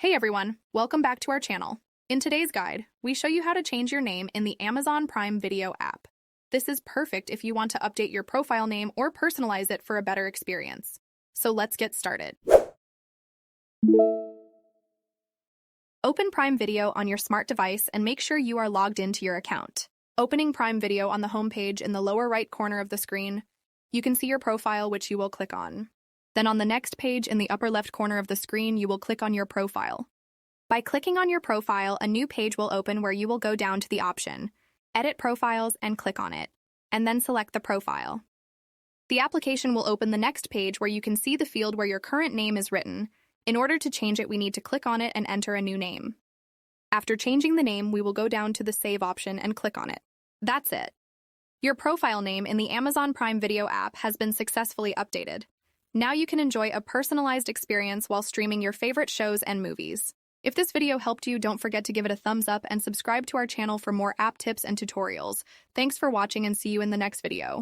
Hey everyone, welcome back to our channel. In today's guide, we show you how to change your name in the Amazon Prime Video app. This is perfect if you want to update your profile name or personalize it for a better experience. So let's get started. Open Prime Video on your smart device and make sure you are logged into your account. Opening Prime Video on the home page in the lower right corner of the screen, you can see your profile, which you will click on. Then on the next page in the upper left corner of the screen, you will click on your profile. By clicking on your profile, a new page will open where you will go down to the option, Edit Profiles, and click on it, and then select the profile. The application will open the next page where you can see the field where your current name is written. In order to change it, we need to click on it and enter a new name. After changing the name, we will go down to the Save option and click on it. That's it. Your profile name in the Amazon Prime Video app has been successfully updated. Now you can enjoy a personalized experience while streaming your favorite shows and movies. If this video helped you, don't forget to give it a thumbs up and subscribe to our channel for more app tips and tutorials. Thanks for watching and see you in the next video.